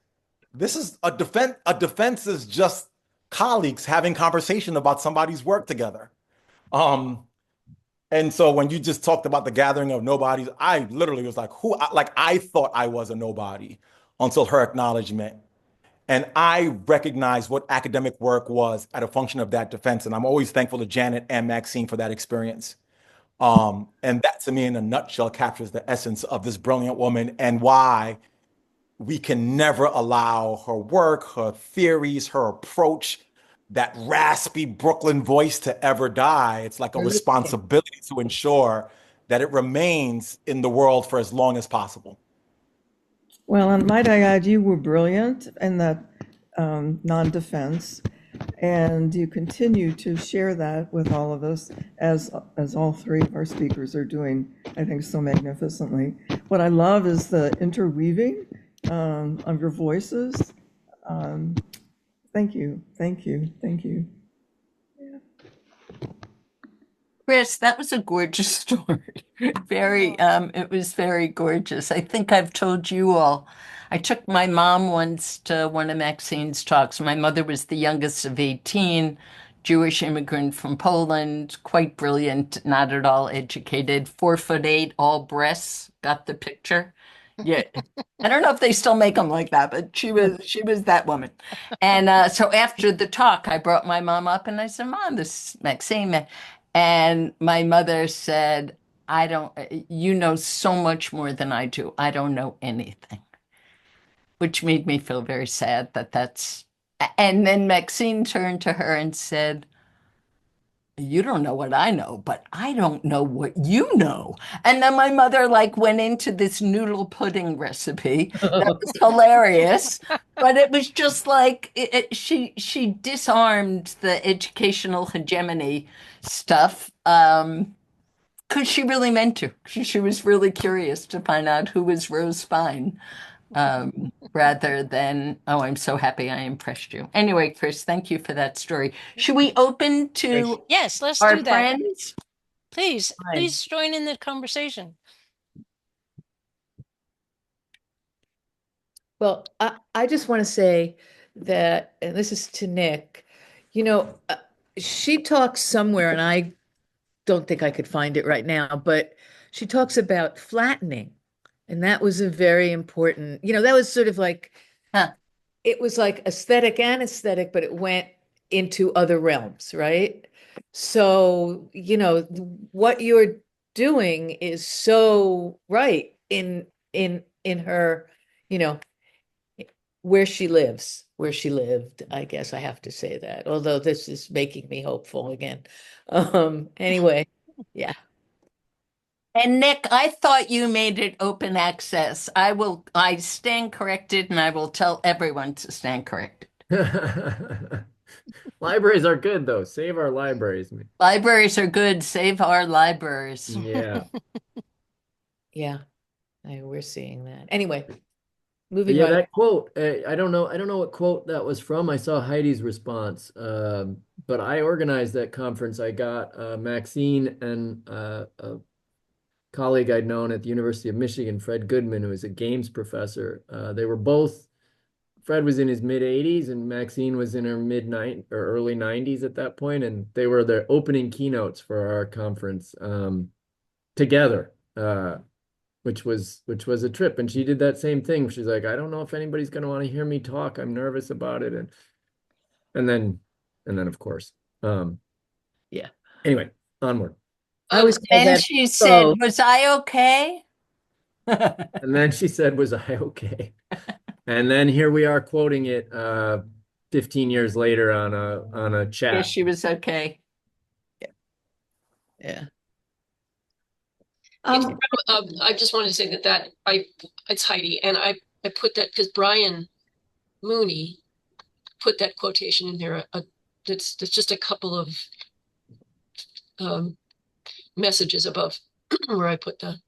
this is a defense. A defense is just colleagues having conversation about somebody's work together. Um, and so when you just talked about the gathering of nobodies, I literally was like, like I thought I was a nobody until her acknowledgement. And I recognized what academic work was at a function of that defense. And I'm always thankful to Janet and Maxine for that experience. And that to me in a nutshell captures the essence of this brilliant woman and why we can never allow her work, her theories, her approach, that raspy Brooklyn voice to ever die. It's like a responsibility to ensure that it remains in the world for as long as possible. Well, and might I add, you were brilliant in that non-defense, and you continue to share that with all of us, as all three of our speakers are doing, I think, so magnificently. What I love is the interweaving of your voices. Thank you, thank you, thank you. Chris, that was a gorgeous story. It was very gorgeous. I think I've told you all. I took my mom once to one of Maxine's talks. My mother was the youngest of 18, Jewish immigrant from Poland, quite brilliant, not at all educated, 4'8", all breasts. Got the picture? Yeah. I don't know if they still make them like that, but she was that woman. And so after the talk, I brought my mom up and I said, Mom, this is Maxine. And my mother said, you know so much more than I do. I don't know anything, which made me feel very sad and then Maxine turned to her and said, you don't know what I know, but I don't know what you know. And then my mother like went into this noodle pudding recipe that was hilarious, but it was just like she disarmed the educational hegemony stuff because she really meant to. She was really curious to find out who was Rose Fine rather than, oh, I'm so happy I impressed you. Anyway, Chris, thank you for that story. Should we open to Yes, let's our do that. friends? Please, Fine. please join in the conversation. Well, I just want to say that, and this is to Nick, she talks somewhere, and I don't think I could find it right now, but she talks about flattening. And that was a very important, that was sort of like, Huh. it was like aesthetic and aesthetic, but it went into other realms, right? So, what you're doing is so right in her, you know, where she lived, I guess I have to say that, although this is making me hopeful again. Anyway, yeah. And Nick, I thought you made it open access. I stand corrected and I will tell everyone to stand corrected. Libraries are good though. Save our libraries. Libraries are good. Save our libraries. Yeah. Yeah, we're seeing that. Anyway, But moving yeah, right. that quote, I don't know what quote that was from. I saw Heidi's response. But I organized that conference. I got Maxine and a colleague I'd known at the University of Michigan, Fred Goodman, who is a games professor. They were both, Fred was in his mid 80s and Maxine was in her early 90s at that point, and they were their opening keynotes for our conference together, which was a trip. And she did that same thing. She's like, I don't know if anybody's going to want to hear me talk. I'm nervous about it, and then of course, Yeah. Anyway, onward. I always call And that she said, oh. was I okay? And then she said, was I okay? And then here we are quoting it 15 years later on a Yes, chat. she was okay. Yeah. I just wanted to say it's Heidi, and I put that because Brian Mooney put that quotation in there. That's just a couple of messages above where I put the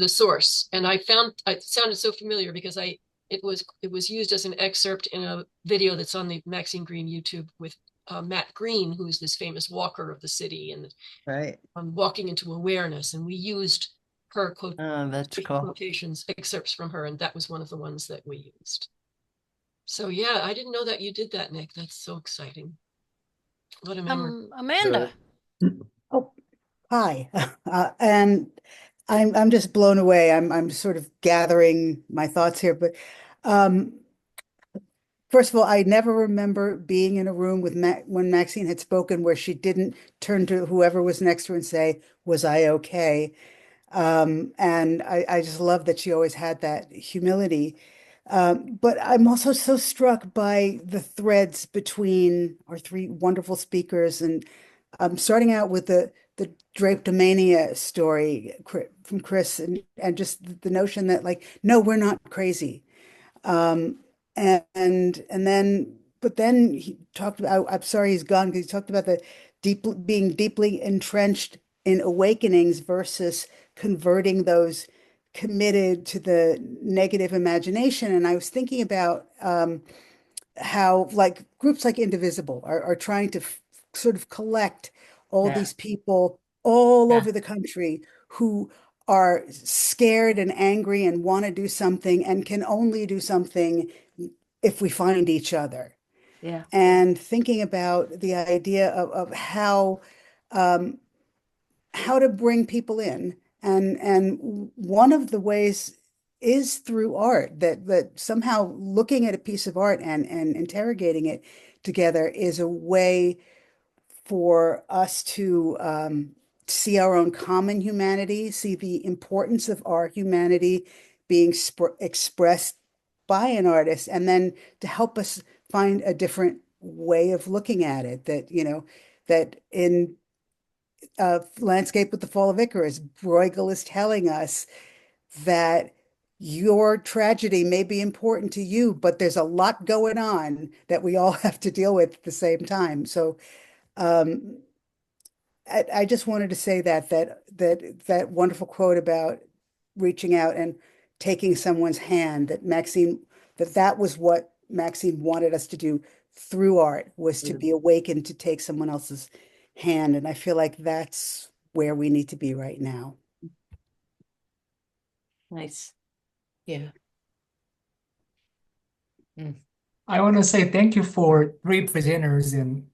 source, and I found it sounded so familiar because it was used as an excerpt in a video that's on the Maxine Green YouTube with Matt Green, who's this famous walker of the city, and Right. walking into awareness. And we used her That's cool. quotations, excerpts from her, and that was one of the ones that we used. So yeah, I didn't know that you did that, Nick. That's so exciting. What a memory. Amanda. Oh, hi. And I'm just blown away. I'm sort of gathering my thoughts here, but first of all, I never remember being in a room with when Maxine had spoken where she didn't turn to whoever was next to her and say, "Was I okay?" And I just love that she always had that humility. But I'm also so struck by the threads between our three wonderful speakers, and starting out with the drapetomania story from Chris, and just the notion that, like, no, we're not crazy. And then, but then he talked about, I'm sorry he's gone, because he talked about the being deeply entrenched in awakenings versus converting those committed to the negative imagination. And I was thinking about how, like, groups like Indivisible are trying to sort of collect all these people all over the country who are scared and angry and want to do something and can only do something if we find each other. Yeah. And thinking about the idea of how to bring people in. And one of the ways is through art, that somehow looking at a piece of art and interrogating it together is a way for us to see our own common humanity, see the importance of our humanity being expressed by an artist, and then to help us find a different way of looking at it. That, that in Landscape with the Fall of Icarus, Bruegel is telling us that your tragedy may be important to you, but there's a lot going on that we all have to deal with at the same time. So I just wanted to say that wonderful quote about reaching out and taking someone's hand, that was what Maxine wanted us to do through art, was to be awakened to take someone else's hand. And I feel like that's where we need to be right now. Nice. Yeah. I want to say thank you for three presenters, and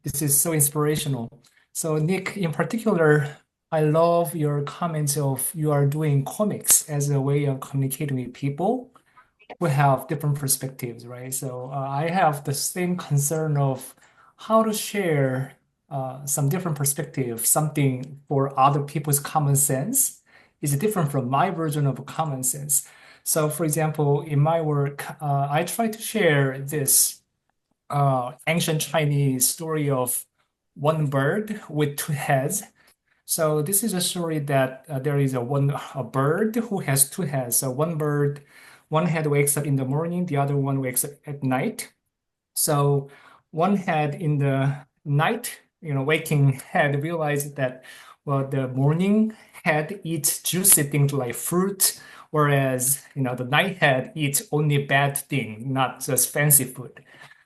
this is so inspirational. So Nick, in particular, I love your comments of you are doing comics as a way of communicating with people who have different perspectives, right? So I have the same concern of how to share some different perspective, something for other people's common sense is different from my version of common sense. So, for example, in my work, I try to share this ancient Chinese story of one bird with two heads. So this is a story that there is a bird who has two heads. So one head wakes up in the morning, the other one wakes up at night. So one head in the night, waking head realized that, well, the morning head eats juicy things like fruit, whereas, the night head eats only bad thing, not just fancy food.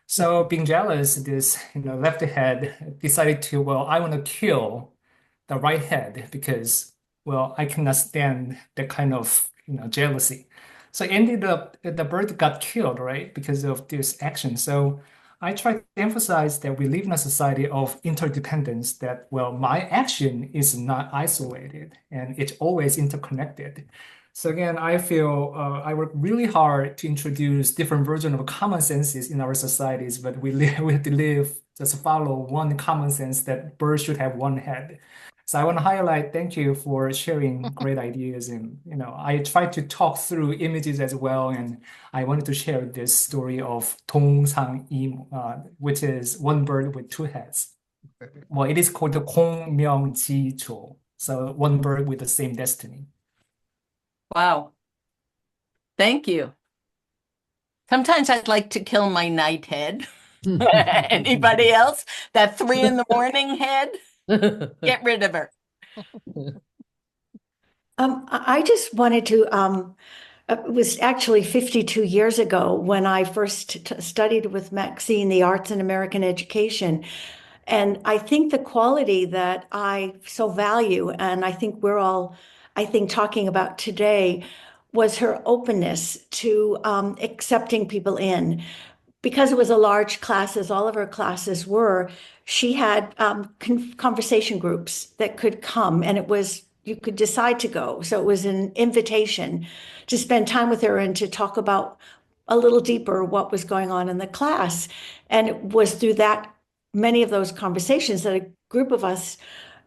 So being jealous, this, left head decided to, well, I want to kill the right head because, well, I cannot stand that kind of, jealousy. So it ended up the bird got killed, right, because of this action. So I try to emphasize that we live in a society of interdependence, that, well, my action is not isolated and it's always interconnected. So again, I feel I work really hard to introduce different versions of common senses in our societies, but we have to just follow one common sense that birds should have one head. So I want to highlight, thank you for sharing great ideas. And, I try to talk through images as well. And I wanted to share this story of 동상임, which is one bird with two heads. Well, it is called the 공명지조. So one bird with the same destiny. Wow. Thank you. Sometimes I'd like to kill my night head. Anybody else? That 3 a.m. head? Get rid of her. I just wanted to, it was actually 52 years ago when I first studied with Maxine, the arts in American education. And I think the quality that I so value, and I think we're all, I think, talking about today, was her openness to accepting people in. Because it was a large class, as all of her classes were, she had conversation groups that could come, and it was, you could decide to go. So it was an invitation to spend time with her and to talk about a little deeper what was going on in the class. And it was through that, many of those conversations, that a group of us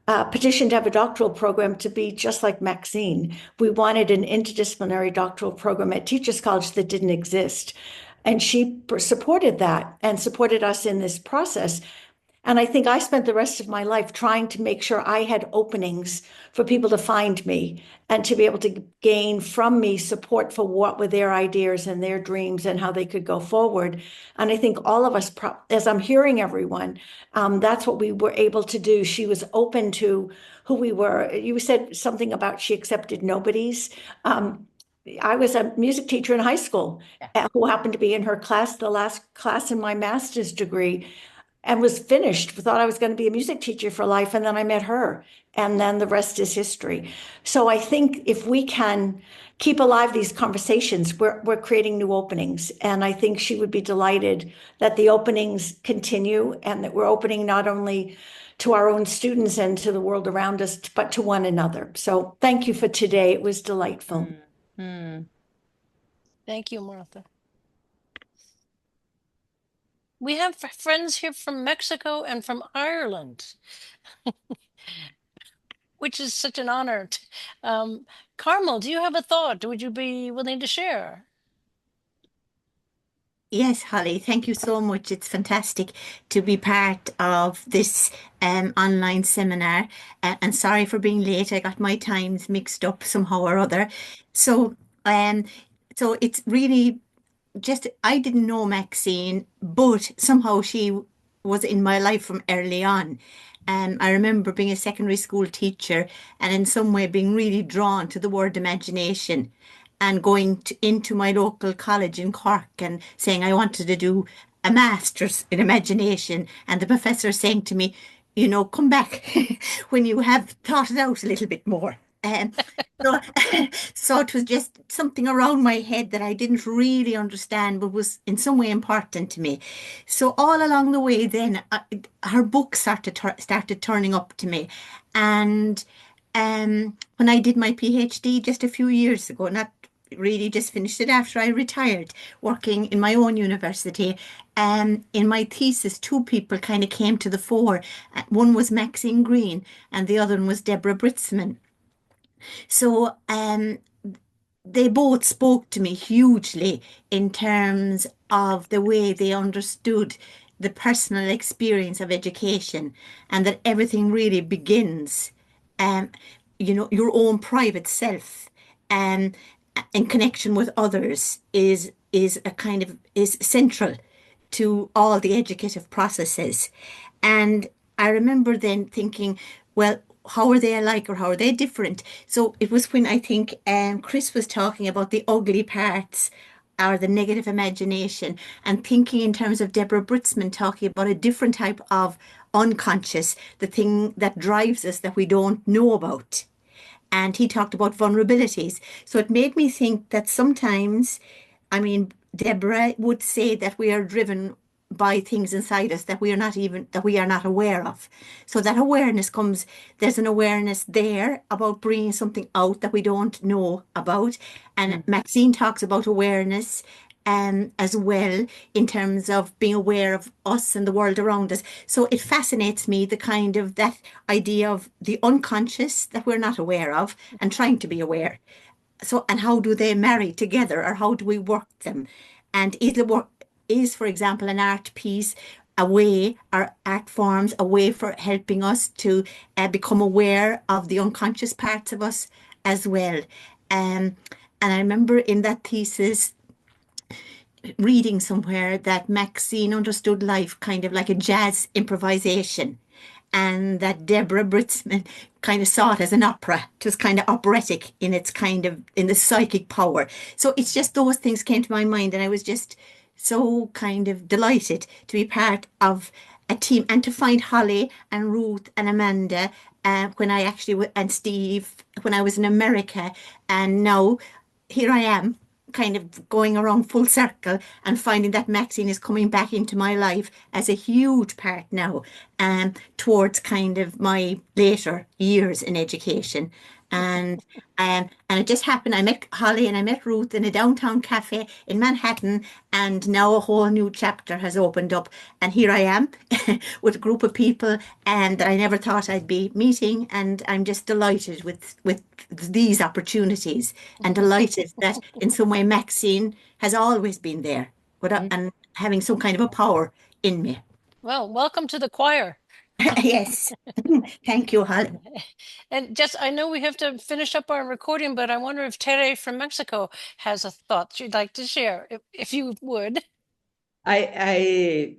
petitioned to have a doctoral program to be just like Maxine. We wanted an interdisciplinary doctoral program at Teachers College that didn't exist. And she supported that and supported us in this process. And I think I spent the rest of my life trying to make sure I had openings for people to find me and to be able to gain from me support for what were their ideas and their dreams and how they could go forward. And I think all of us, as I'm hearing everyone, that's what we were able to do. She was open to who we were. You said something about she accepted nobodies. I was a music teacher in high school who happened to be in her class, the last class in my master's degree, and was finished, thought I was going to be a music teacher for life. And then I met her, and then the rest is history. So I think if we can keep alive these conversations, we're creating new openings. And I think she would be delighted that the openings continue and that we're opening not only to our own students and to the world around us, but to one another. So thank you for today. It was delightful. Thank you, Martha. We have friends here from Mexico and from Ireland, which is such an honor. Carmel, do you have a thought? Would you be willing to share? Yes, Holly, thank you so much. It's fantastic to be part of this online seminar. And sorry for being late. I got my times mixed up somehow or other. So, so it's really just, I didn't know Maxine, but somehow she was in my life from early on. I remember being a secondary school teacher and in some way being really drawn to the word imagination and going into my local college in Cork and saying I wanted to do a master's in imagination. And the professor saying to me, you know, come back when you have thought it out a little bit more. So, so it was just something around my head that I didn't really understand, but was in some way important to me. So all along the way, then her books started turning up to me, and when I did my PhD just a few years ago, not really just finished it after I retired, working in my own university. In my thesis, two people kind of came to the fore. One was Maxine Green, and the other one was Deborah Britzman. So they both spoke to me hugely in terms of the way they understood the personal experience of education, and that everything really begins, you know, your own private self, in connection with others is a kind of is central to all the educative processes. And I remember then thinking, well, how are they alike or how are they different? So it was when I think Chris was talking about the ugly parts or the negative imagination, and thinking in terms of Deborah Britzman talking about a different type of unconscious, the thing that drives us that we don't know about. And he talked about vulnerabilities. So it made me think that sometimes, I mean, Deborah would say that we are driven by things inside us that we are not aware of. So that awareness comes, there's an awareness there about bringing something out that we don't know about. And Maxine talks about awareness as well, in terms of being aware of us and the world around us. So it fascinates me, the kind of that idea of the unconscious that we're not aware of and trying to be aware. So, and how do they marry together, or how do we work them? And is, for example, an art piece a way, or art forms a way for helping us to become aware of the unconscious parts of us as well? And I remember in that thesis reading somewhere that Maxine understood life kind of like a jazz improvisation. and that Deborah Britzman kind of saw it as an opera. It was kind of operatic in its kind of in the psychic power. So it's just those things came to my mind, and I was just so kind of delighted to be part of a team and to find Holly and Ruth and Amanda when I actually and Steve when I was in America, and now here I am kind of going around full circle and finding that Maxine is coming back into my life as a huge part now, towards kind of my later years in education. And it just happened. I met Holly and I met Ruth in a downtown cafe in Manhattan, and now a whole new chapter has opened up. And here I am with a group of people and that I never thought I'd be meeting. And I'm just delighted with these opportunities, and delighted that in some way Maxine has always been there, and having some kind of a power in me. Well, welcome to the choir. Yes. Thank you, Holly. And just, I know we have to finish up our recording, but I wonder if Tere from Mexico has a thought she'd like to share, if you would. My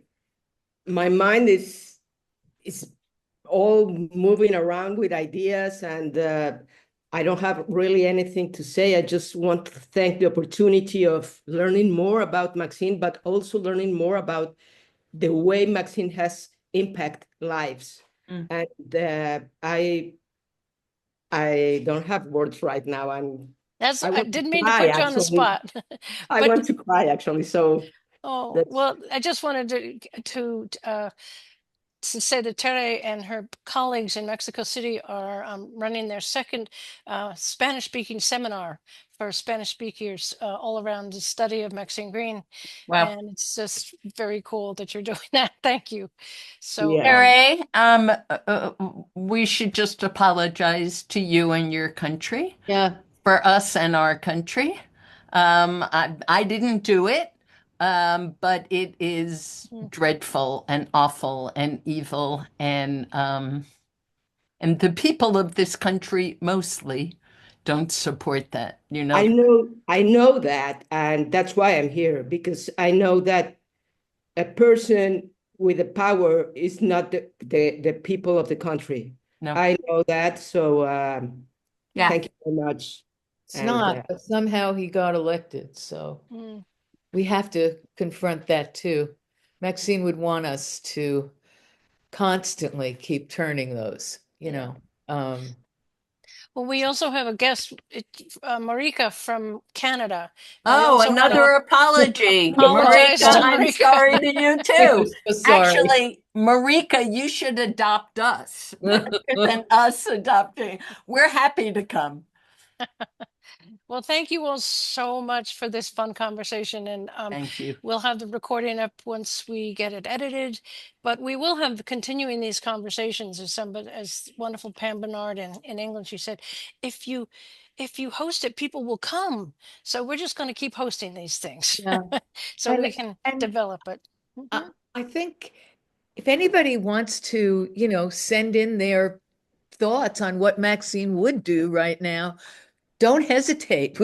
mind is all moving around with ideas, and I don't have really anything to say. I just want to thank the opportunity of learning more about Maxine, but also learning more about the way Maxine has impact lives. And I don't have words right now. I didn't mean to put you on the spot. I want to cry, actually. So. Oh, well, I just wanted to say that Tere and her colleagues in Mexico City are running their second Spanish-speaking seminar for Spanish speakers all around the study of Maxine Green. Wow. And it's just very cool that you're doing that. Thank you. So, Tere, we should just apologize to you and your country. Yeah. For us and our country. I didn't do it. But it is dreadful and awful and evil, and the people of this country mostly don't support that, you know. I know that, and that's why I'm here, because I know that a person with the power is not the people of the country. No. I know that, so Yeah. thank you very much. It's not, but somehow he got elected, so we have to confront that too. Maxine would want us to constantly keep turning those, you know. Well, we also have a guest, Marika from Canada. Oh, another apology. Apologize Marika, to I'm Marika. sorry to you too. So sorry. Actually, Marika, you should adopt us rather than us adopting. We're happy to come. Well, thank you all so much for this fun conversation, and Thank you. we'll have the recording up once we get it edited, but we will have continuing these conversations as wonderful Pam Bernard in England, she said, if you host it, people will come. So we're just going to keep hosting these things. Yeah. So we can develop it. I think if anybody wants to, you know, send in their thoughts on what Maxine would do right now, don't hesitate.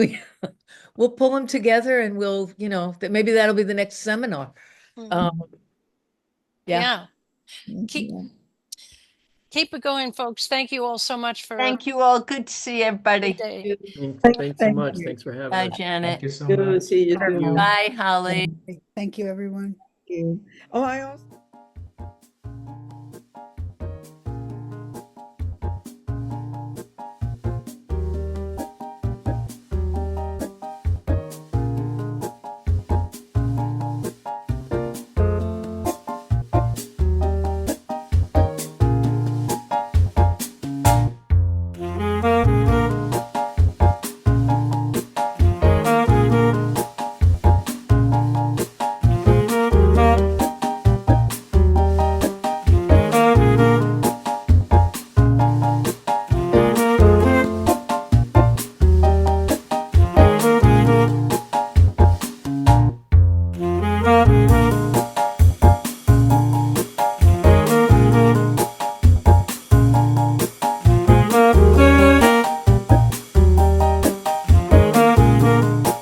We'll pull them together, and we'll, you know, maybe that'll be the next seminar. Yeah. Keep it going, folks. Thank you all so much for. Thank you all. Good to see everybody. Thanks so much. Thanks for having Bye, us. Janet. Thank you so much. See you soon. Bye, Holly. Thank you, everyone. Oh, I also.